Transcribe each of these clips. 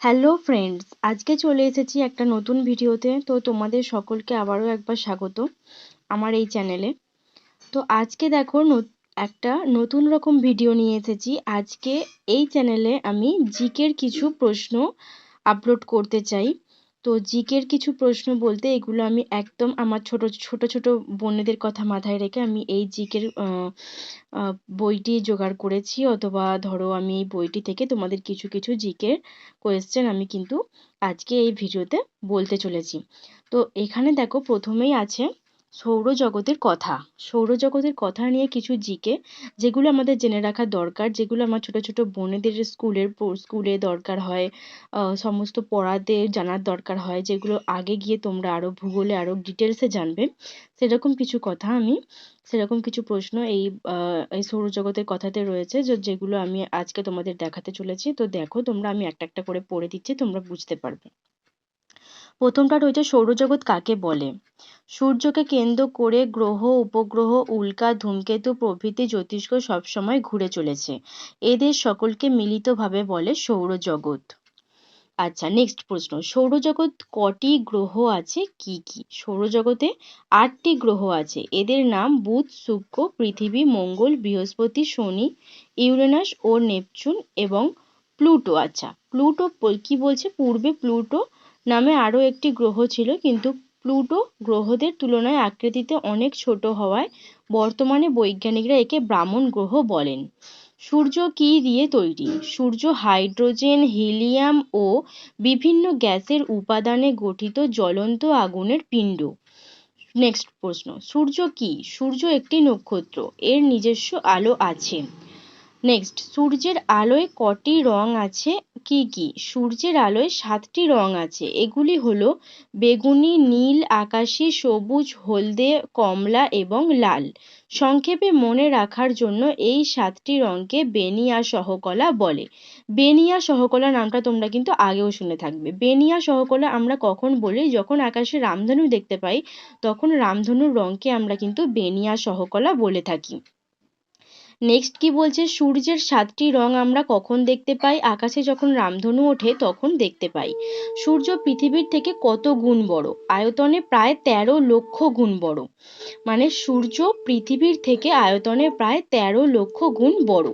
Hello friends, আজকে চলে এসেছি একটা নতুন ভিডিওতে। তো তোমাদের সকলকে আবারও একবার স্বাগত আমার এই চ্যানেলে। তো আজকে দেখো একটা নতুন রকম ভিডিও নিয়ে এসেছি। আজকে এই চ্যানেলে আমি জিকের কিছু প্রশ্ন আপলোড করতে চাই। তো জিকের কিছু প্রশ্ন বলতে এগুলো আমি একদম আমার ছোট ছোট ছোট বোনেদের কথা মাথায় রেখে আমি এই জিকের বইটি জোগাড় করেছি, অথবা ধরো আমি এই বইটি থেকে তোমাদের কিছু কিছু জিকের কোয়েশ্চেন আমি কিন্তু আজকে এই ভিডিওতে বলতে চলেছি। তো এখানে দেখো প্রথমেই আছে সৌরজগতের কথা। সৌরজগতের কথা নিয়ে কিছু জিকে, যেগুলো আমাদের জেনে রাখা দরকার, যেগুলো আমার ছোট ছোট বোনেদের স্কুলে দরকার হয়, সমস্ত পড়াতে জানার দরকার হয়, যেগুলো আগে গিয়ে তোমরা আরো ভূগোলে আরো ডিটেলসে জানবে। সেরকম কিছু কথা আমি সেরকম কিছু প্রশ্ন এই সৌরজগতের কথাতে রয়েছে, যেগুলো আমি আজকে তোমাদের দেখাতে চলেছি। তো দেখো তোমরা, আমি একটা একটা করে পড়ে দিচ্ছি, তোমরা বুঝতে পারবে। প্রথমটা রয়েছে সৌরজগৎ কাকে বলে। সূর্যকে কেন্দ্র করে গ্রহ, উপগ্রহ, উল্কা, ধূমকেতু প্রভৃতি জ্যোতিষ্ক সবসময় ঘুরে চলেছে। এদের সকলকে মিলিতভাবে বলে সৌরজগৎ। আচ্ছা, নেক্সট প্রশ্ন, সৌরজগৎ কটি গ্রহ আছে, কি কি? সৌরজগতে 8টি গ্রহ আছে। এদের নাম বুধ, শুক্র, পৃথিবী, মঙ্গল, বৃহস্পতি, শনি, ইউরেনাস ও নেপচুন এবং প্লুটো। আচ্ছা, প্লুটো কি বলছে, পূর্বে প্লুটো নামে আরও একটি গ্রহ ছিল, কিন্তু প্লুটো গ্রহদের তুলনায় আকৃতিতে অনেক ছোট হওয়ায় বর্তমানে বৈজ্ঞানিকরা একে বামন গ্রহ বলেন। সূর্য কি দিয়ে তৈরি? সূর্য হাইড্রোজেন, হিলিয়াম ও বিভিন্ন গ্যাসের উপাদানে গঠিত জ্বলন্ত আগুনের পিণ্ড। নেক্সট প্রশ্ন, সূর্য কি? সূর্য একটি নক্ষত্র, এর নিজস্ব আলো আছে। নেক্সট, সূর্যের আলোয় কটি রং আছে, কি কি? সূর্যের আলোয় 7টি রং আছে। এগুলি হলো বেগুনি, নীল, আকাশী, সবুজ, হলদে, কমলা এবং লাল। সংক্ষেপে মনে রাখার জন্য এই 7টি রঙকে বেনিয়া সহকলা বলে। বেনিয়া সহকলা নামটা তোমরা কিন্তু আগেও শুনে থাকবে। বেনিয়া সহকলা আমরা কখন বলি? যখন আকাশে রামধনু দেখতে পাই, তখন রামধনুর রঙকে আমরা কিন্তু বেনিয়া সহকলা বলে থাকি। নেক্সট কি বলছে, সূর্যের 7টি রং আমরা কখন দেখতে পাই? আকাশে যখন রামধনু ওঠে তখন দেখতে পাই। সূর্য পৃথিবীর থেকে কত গুণ বড়? আয়তনে প্রায় 13 লক্ষ গুণ বড়। মানে সূর্য পৃথিবীর থেকে আয়তনে প্রায় 13 লক্ষ গুণ বড়।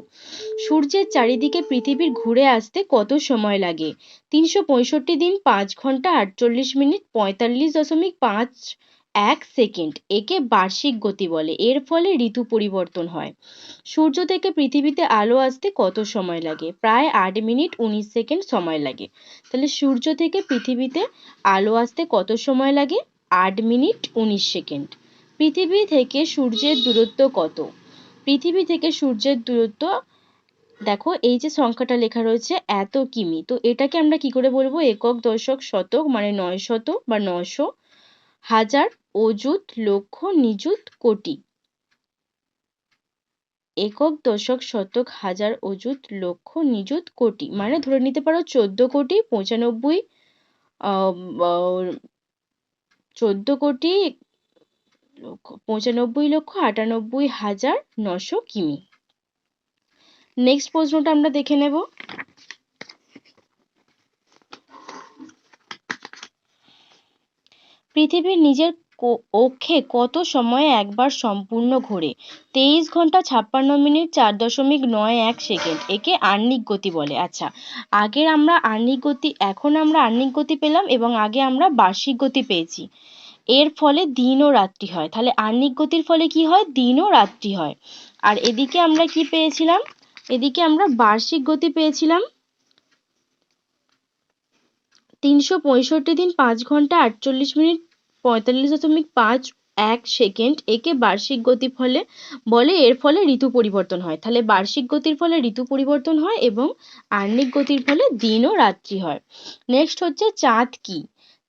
সূর্যের চারিদিকে পৃথিবীর ঘুরে আসতে কত সময় লাগে? 365 দিন, 5 ঘন্টা 48 মিনিট, 45.51 সেকেন্ড। একে বার্ষিক গতি বলে। এর ফলে ঋতু পরিবর্তন হয়। সূর্য থেকে পৃথিবীতে আলো আসতে কত সময় লাগে? প্রায় 8 মিনিট 19 সেকেন্ড সময় লাগে। তাহলে সূর্য থেকে পৃথিবীতে আলো আসতে কত সময় লাগে? 8 মিনিট 19 সেকেন্ড। পৃথিবী থেকে সূর্যের দূরত্ব কত? পৃথিবী থেকে সূর্যের দূরত্ব, দেখো এই যে সংখ্যাটা লেখা রয়েছে এত কিমি, তো এটাকে আমরা কি করে বলবো? একক, দশক, শতক, মানে 900 বা 900, হাজার, অযুত, লক্ষ, নিযুত, কোটি। একক, দশক, শতক, হাজার, অযুত, লক্ষ, নিযুত, কোটি, মানে ধরে নিতে পারো 14 কোটি 95 14 কোটি 95,98,900 কিমি। নেক্সট প্রশ্নটা আমরা দেখে নেব। পৃথিবীর নিজের অক্ষে কত সময়ে একবার সম্পূর্ণ ঘোরে? 23 ঘন্টা 56 মিনিট 4.91 সেকেন্ড। একে আহ্নিক গতি বলে। আচ্ছা, আগের আমরা আহ্নিক গতি, এখন আমরা আহ্নিক গতি পেলাম এবং আগে আমরা বার্ষিক গতি পেয়েছি। এর ফলে দিন ও রাত্রি হয়। তাহলে আহ্নিক গতির ফলে কি হয়? দিন ও রাত্রি হয়। আর এদিকে আমরা কি পেয়েছিলাম? এদিকে আমরা বার্ষিক গতি পেয়েছিলাম 365 দিন, 5 ঘন্টা 48 মিনিট 45.51 সেকেন্ড। একে বার্ষিক গতি বলে। এর ফলে ঋতু পরিবর্তন হয়। তাহলে বার্ষিক গতির ফলে ঋতু পরিবর্তন হয় এবং আহ্নিক গতির ফলে দিন ও রাত্রি হয়। নেক্সট হচ্ছে চাঁদ কি?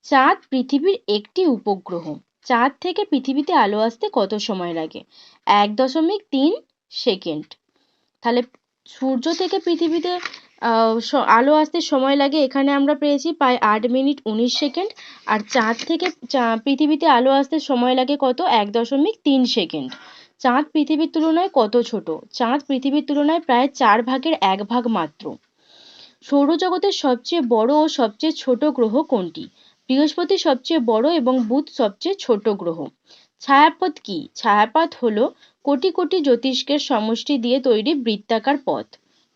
চাঁদ পৃথিবীর একটি উপগ্রহ। চাঁদ থেকে পৃথিবীতে আলো আসতে কত সময় লাগে? 1.3 সেকেন্ড। তাহলে সূর্য থেকে পৃথিবীতে আলো আসতে সময় লাগে, এখানে আমরা পেয়েছি প্রায় 8 মিনিট 19 সেকেন্ড। আর চাঁদ থেকে পৃথিবীতে আলো আসতে সময় লাগে কত? 1.3 সেকেন্ড। চাঁদ পৃথিবীর তুলনায় কত ছোট? চাঁদ পৃথিবীর তুলনায় প্রায় 4 ভাগের 1 ভাগ মাত্র। সৌরজগতের সবচেয়ে বড় ও সবচেয়ে ছোট গ্রহ কোনটি? বৃহস্পতি সবচেয়ে বড় এবং বুধ সবচেয়ে ছোট গ্রহ। ছায়াপথ কি? ছায়াপথ হলো কোটি কোটি জ্যোতিষ্কের সমষ্টি দিয়ে তৈরি বৃত্তাকার পথ।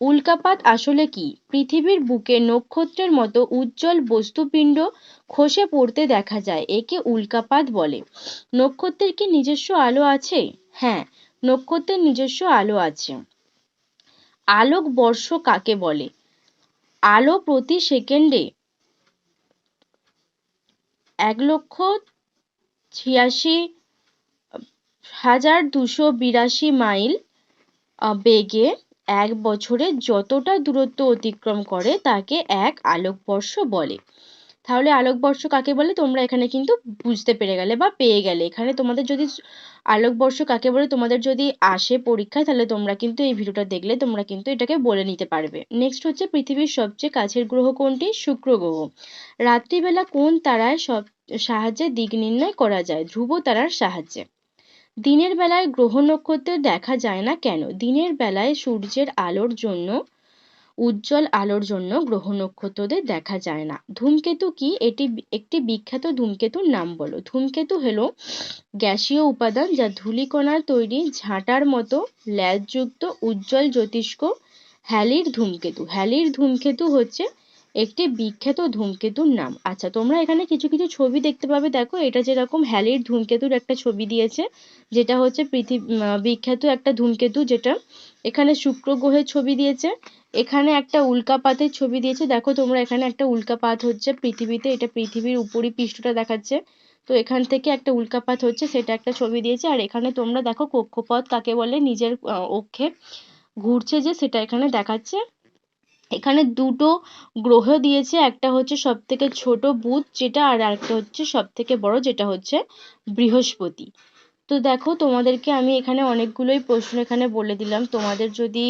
উল্কাপাত আসলে কি? পৃথিবীর বুকে নক্ষত্রের মতো উজ্জ্বল বস্তুপিণ্ড খসে পড়তে দেখা যায়, একে উল্কাপাত বলে। নক্ষত্রের কি নিজস্ব আলো আছে? হ্যাঁ, নক্ষত্রের নিজস্ব আলো আছে। আলোক বর্ষ কাকে বলে? আলো প্রতি সেকেন্ডে 1,86,282 মাইল বেগে এক বছরে যতটা দূরত্ব অতিক্রম করে তাকে এক আলোকবর্ষ বলে। তাহলে আলোকবর্ষ কাকে বলে তোমরা এখানে কিন্তু বুঝতে পেরে গেলে বা পেয়ে গেলে। এখানে তোমাদের যদি আলোকবর্ষ কাকে বলে তোমাদের যদি আসে পরীক্ষায়, তাহলে তোমরা কিন্তু এই ভিডিওটা দেখলে তোমরা কিন্তু এটাকে বলে নিতে পারবে। নেক্সট হচ্ছে পৃথিবীর সবচেয়ে কাছের গ্রহ কোনটি? শুক্র গ্রহ। রাত্রিবেলা কোন তারার সাহায্যে দিক নির্ণয় করা যায়? ধ্রুব তারার সাহায্যে। দিনের বেলায় গ্রহ নক্ষত্র দেখা যায় না কেন? দিনের বেলায় সূর্যের আলোর জন্য, উজ্জ্বল আলোর জন্য গ্রহ নক্ষত্রদের দেখা যায় না। ধূমকেতু কি? এটি একটি বিখ্যাত ধূমকেতুর নাম বলো। ধূমকেতু হলো গ্যাসীয় উপাদান যা ধূলিকণার তৈরি ঝাঁটার মতো ল্যাজযুক্ত উজ্জ্বল জ্যোতিষ্ক হ্যালির ধূমকেতু। হ্যালির ধূমকেতু হচ্ছে একটি বিখ্যাত ধূমকেতুর নাম। আচ্ছা, তোমরা এখানে কিছু কিছু ছবি দেখতে পাবে। দেখো, এটা যেরকম হ্যালির ধূমকেতুর একটা ছবি দিয়েছে, যেটা হচ্ছে বিখ্যাত একটা ধূমকেতু, যেটা এখানে শুক্র গ্রহের ছবি দিয়েছে। এখানে একটা উল্কাপাতের ছবি দিয়েছে। দেখো তোমরা, এখানে একটা উল্কাপাত হচ্ছে পৃথিবীতে, এটা পৃথিবীর উপরি পৃষ্ঠটা দেখাচ্ছে। তো এখান থেকে একটা উল্কাপাত হচ্ছে, সেটা একটা ছবি দিয়েছে। আর এখানে তোমরা দেখো কক্ষপথ কাকে বলে, নিজের অক্ষে ঘুরছে যে, সেটা এখানে দেখাচ্ছে। এখানে দুটো গ্রহ দিয়েছে, একটা হচ্ছে সব থেকে ছোট বুধ যেটা, আর একটা হচ্ছে সব থেকে বড় যেটা হচ্ছে বৃহস্পতি। তো দেখো, তোমাদেরকে আমি এখানে অনেকগুলোই প্রশ্ন এখানে বলে দিলাম। তোমাদের যদি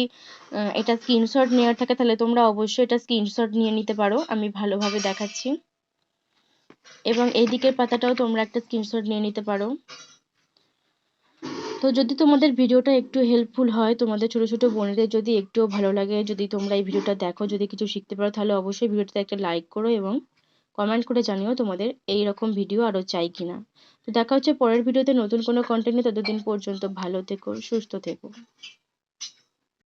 এটা স্ক্রিনশট নেওয়ার থাকে তাহলে তোমরা অবশ্যই এটা স্ক্রিনশট নিয়ে নিতে পারো, আমি ভালোভাবে দেখাচ্ছি। এবং এই দিকের পাতাটাও তোমরা একটা স্ক্রিনশট নিয়ে নিতে পারো। তো যদি তোমাদের ভিডিওটা একটু হেল্পফুল হয়, তোমাদের ছোট ছোট বোনেদের যদি একটুও ভালো লাগে, যদি তোমরা এই ভিডিওটা দেখো, যদি কিছু শিখতে পারো, তাহলে অবশ্যই ভিডিওটাতে একটা লাইক করো এবং কমেন্ট করে জানিও তোমাদের এই রকম ভিডিও আরও চাই কিনা। তো দেখা হচ্ছে পরের ভিডিওতে নতুন কোনো কন্টেন্ট নিয়ে। ততদিন পর্যন্ত ভালো থেকো, সুস্থ থেকো।